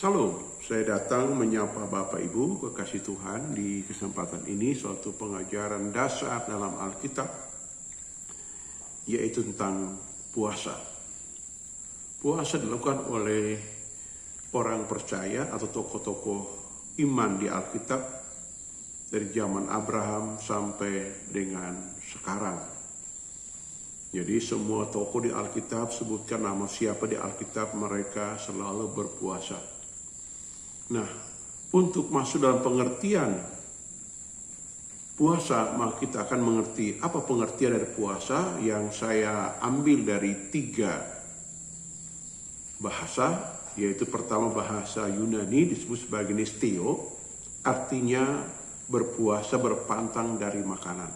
Salam, saya datang menyapa Bapak Ibu kekasih Tuhan di kesempatan ini suatu pengajaran dasar dalam Alkitab, yaitu tentang puasa. Puasa dilakukan oleh orang percaya atau tokoh-tokoh iman di Alkitab dari zaman Abraham sampai dengan sekarang. Jadi semua tokoh di Alkitab, sebutkan nama siapa di Alkitab, mereka selalu berpuasa. Nah, untuk masuk dalam pengertian puasa, maka kita akan mengerti apa pengertian dari puasa yang saya ambil dari 3 bahasa, yaitu pertama bahasa Yunani disebut sebagai nisteo, artinya berpuasa berpantang dari makanan.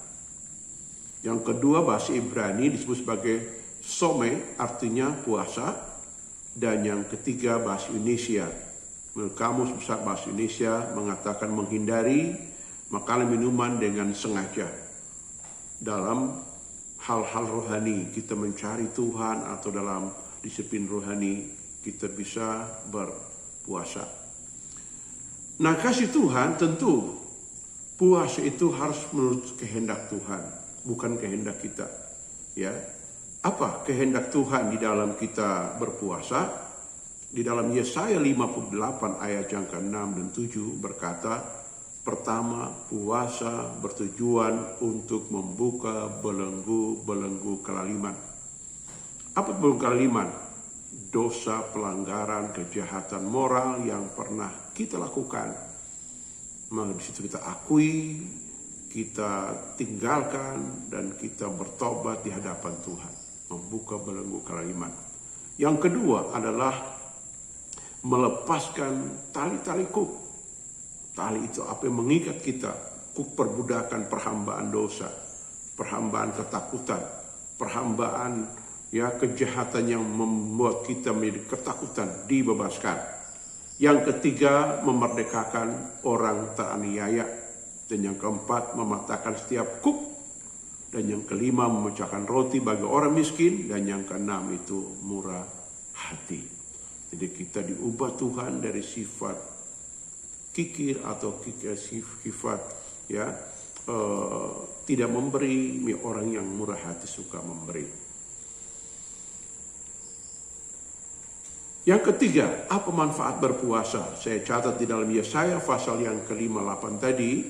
Yang kedua bahasa Ibrani disebut sebagai some, artinya puasa. Dan yang ketiga bahasa Indonesia, Kamus Besar Bahasa Indonesia mengatakan menghindari makanan minuman dengan sengaja. Dalam hal-hal rohani kita mencari Tuhan atau dalam disiplin rohani kita bisa berpuasa. Nah, kasih Tuhan tentu puasa itu harus menurut kehendak Tuhan, bukan kehendak kita. Ya, apa kehendak Tuhan di dalam kita berpuasa? Di dalam Yesaya 58 ayat yang ke-6 dan 7 berkata, pertama, puasa bertujuan untuk membuka belenggu-belenggu kelaliman. Apa belenggu kelaliman? Dosa, pelanggaran, kejahatan moral yang pernah kita lakukan. Maka di situ kita akui, kita tinggalkan, dan kita bertobat di hadapan Tuhan. Membuka belenggu kelaliman. Yang kedua adalah melepaskan tali-tali kuk. Tali itu apa yang mengikat kita? Kuk perbudakan, perhambaan dosa, perhambaan ketakutan, perhambaan kejahatan yang membuat kita menjadi ketakutan, dibebaskan. Yang ketiga, memerdekakan orang teraniaya. Dan yang keempat, mematahkan setiap kuk. Dan yang kelima, memecahkan roti bagi orang miskin. Dan yang keenam itu murah hati. Jadi kita diubah Tuhan dari sifat kikir atau sifat tidak memberi, orang yang murah hati suka memberi. Yang ketiga, apa manfaat berpuasa? Saya catat di dalam Yesaya pasal yang ke-58 tadi,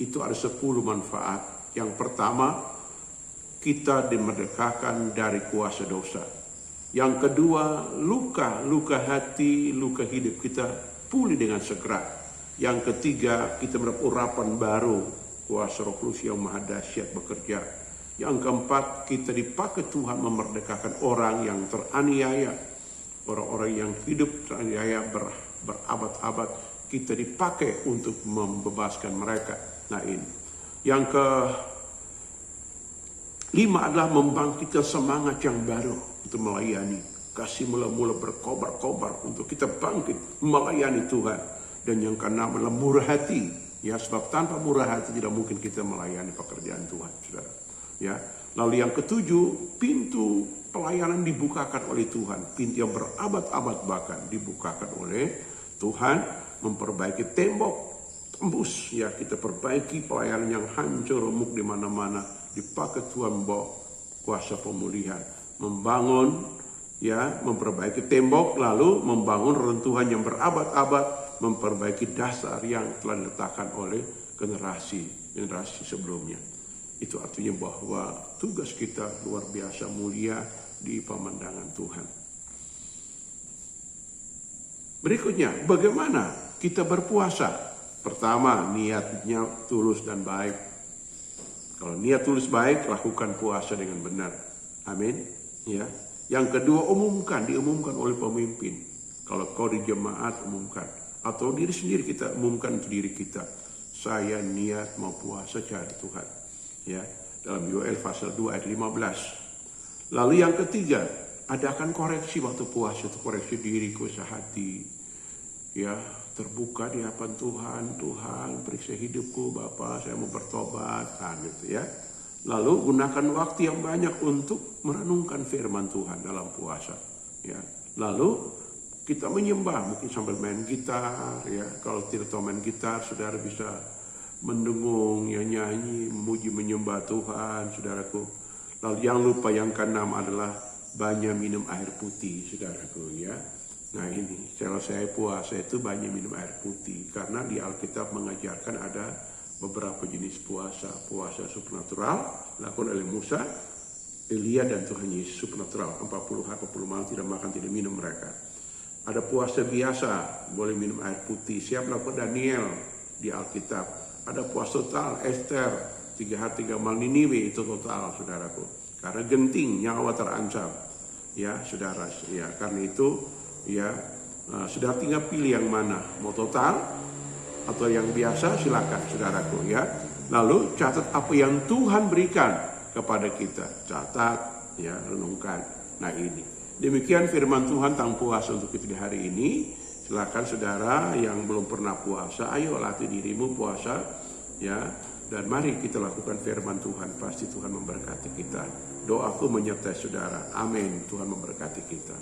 itu ada 10 manfaat. Yang pertama, kita dimerdekakan dari kuasa dosa. Yang kedua, luka hati, luka hidup kita pulih dengan segera. Yang ketiga, kita mendapat urapan baru, kuasa Roh Kudus yang maha dahsyat bekerja. Yang keempat, kita dipakai Tuhan memerdekakan orang yang teraniaya. Orang-orang yang hidup teraniaya berabad-abad, kita dipakai untuk membebaskan mereka. Nah ini. Yang kelima adalah membangkitkan semangat yang baru untuk melayani. Kasih mula-mula berkobar-kobar untuk kita bangkit melayani Tuhan. Dan yang keenam adalah murah hati. Ya, sebab tanpa murah hati tidak mungkin kita melayani pekerjaan Tuhan, saudara. Ya. Lalu yang ketujuh, pintu pelayanan dibukakan oleh Tuhan. Pintu yang berabad-abad bahkan dibukakan oleh Tuhan, memperbaiki tembok tembus. Ya, kita perbaiki pelayanan yang hancur remuk di mana-mana. Dipakai Tuhan membawa kuasa pemulihan. Membangun, memperbaiki tembok, lalu membangun reruntuhan yang berabad-abad, memperbaiki dasar yang telah diletakkan oleh generasi sebelumnya. Itu artinya bahwa tugas kita luar biasa mulia di pemandangan Tuhan. Berikutnya, bagaimana kita berpuasa? Pertama, niatnya tulus dan baik. Kalau niat tulus baik, lakukan puasa dengan benar. Amin. Ya. Yang kedua, diumumkan oleh pemimpin. Kalau kau di jemaat, umumkan. Atau diri sendiri kita umumkan untuk diri kita. Saya niat mau puasa cari Tuhan. Ya. Dalam Yoel pasal 2 ayat 15. Lalu yang ketiga, adakan koreksi waktu puasa. Itu koreksi diri, kuasa hati. Ya, terbuka di hadapan Tuhan, periksa hidupku Bapa, saya mau bertobat, gitu ya. Lalu gunakan waktu yang banyak untuk merenungkan firman Tuhan dalam puasa. Ya. Lalu kita menyembah, mungkin sambil main gitar, ya. Kalau tidak tahu main gitar, saudara bisa mendengung, ya, nyanyi, memuji, menyembah Tuhan, saudaraku. Lalu jangan lupa yang keenam adalah banyak minum air putih, saudaraku, ya. Nah ini, kalau saya puasa itu banyak minum air putih. Karena di Alkitab mengajarkan ada beberapa jenis puasa. Puasa supernatural, dilakukan oleh Musa, Elia, dan Tuhan Yesus. Supernatural, 40 hari, 40 malam tidak makan, tidak minum mereka. Ada puasa biasa, boleh minum air putih. Siap lakukan Daniel di Alkitab. Ada puasa total, Esther, 3 hari 3 malam, Niniwe, itu total, saudaraku. Karena genting, nyawa terancam. Ya, saudara, ya, karena itu, ya, saudara tinggal pilih yang mana, mau total atau yang biasa, silakan, saudaraku, ya. Lalu catat apa yang Tuhan berikan kepada kita, catat, ya, renungkan. Nah ini, demikian firman Tuhan tentang puasa untuk kita di hari ini. Silakan saudara yang belum pernah puasa, ayo latih dirimu puasa, ya, dan mari kita lakukan firman Tuhan. Pasti Tuhan memberkati kita. Doaku menyertai saudara. Amin. Tuhan memberkati kita.